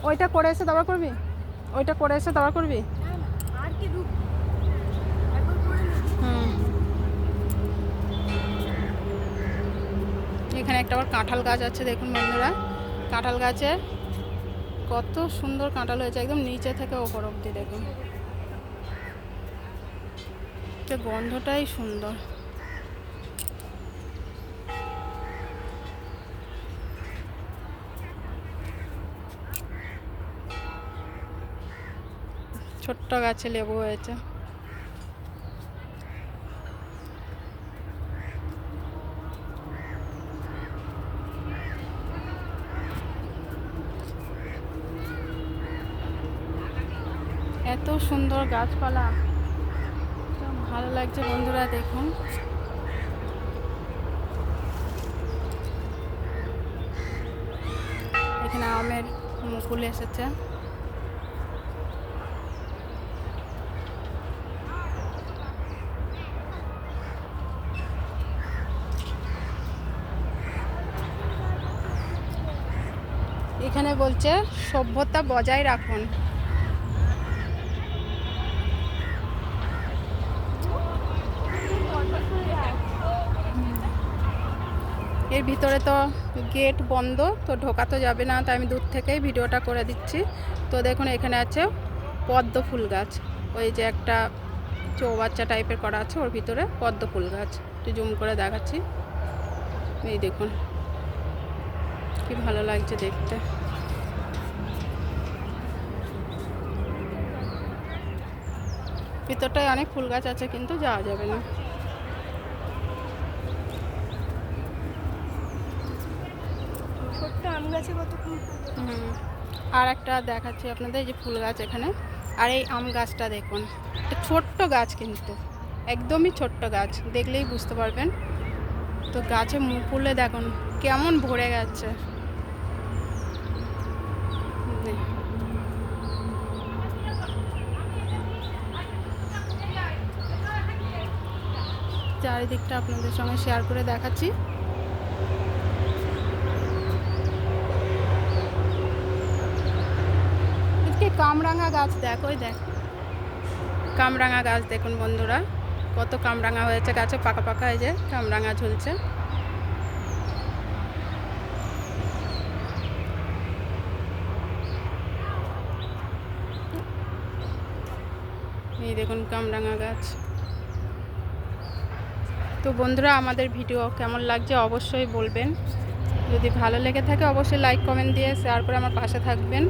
ওইটা করে এসে দাবার করবি, ওইটা করে এসে দাবার করবি। হুম, এখানে একটা আবার কাঁঠাল গাছ আছে দেখুন বন্ধুরা। কাঁঠাল গাছে কত সুন্দর কাঁঠাল হয়েছে, একদম নিচে থেকে ওপর অব্দি দেখুন, গন্ধটাই সুন্দর। ছোট্ট গাছে লেবু হয়েছে। এত সুন্দর গাছপালা, ভালো লাগছে বন্ধুরা দেখুন। এখানে আমের মুকুল এসেছে। এখানে বলছে সভ্যতা বজায় রাখুন। এর ভিতরে তো গেট বন্ধ, তো ঢোকা তো যাবে না, তাই আমি দূর থেকেই ভিডিওটা করে দিচ্ছি। তো দেখুন এখানে আছে পদ্ম ফুল গাছ, ওই যে একটা চৌবাচ্চা টাইপের করা আছে, ওর ভিতরে পদ্ম ফুল গাছ। একটু জুম করে দেখাচ্ছি, এই দেখুন কি ভালো লাগছে দেখতে। ভিতরটায় অনেক ফুল গাছ আছে কিন্তু যাওয়া যাবে না। আম গাছে কত ফুল। আর একটা দেখাচ্ছি আপনাদের, এই যে ফুল গাছ এখানে। আর এই আম গাছটা দেখুন, একটা ছোট্ট গাছ কিন্তু একদমই ছোট্ট গাছ, দেখলেই বুঝতে পারবেন। তো গাছে মুকুলে দেখুন কেমন ভরে গেছে। চারিদিকটা আপনাদের সঙ্গে শেয়ার করে দেখাচ্ছি। কামরাঙা গাছ দেখ, ওই দেখ কামরাঙা গাছ দেখুন বন্ধুরা, কত কামরাঙা হয়েছে গাছে, পাকা পাকা, এই যে কামরাঙা ঝুলছে। এই দেখুন কামরাঙা গাছ। তো বন্ধুরা আমাদের ভিডিও কেমন লাগছে অবশ্যই বলবেন, যদি ভালো লেগে থাকে অবশ্যই লাইক কমেন্ট দিয়ে শেয়ার করে আমার পাশে থাকবেন।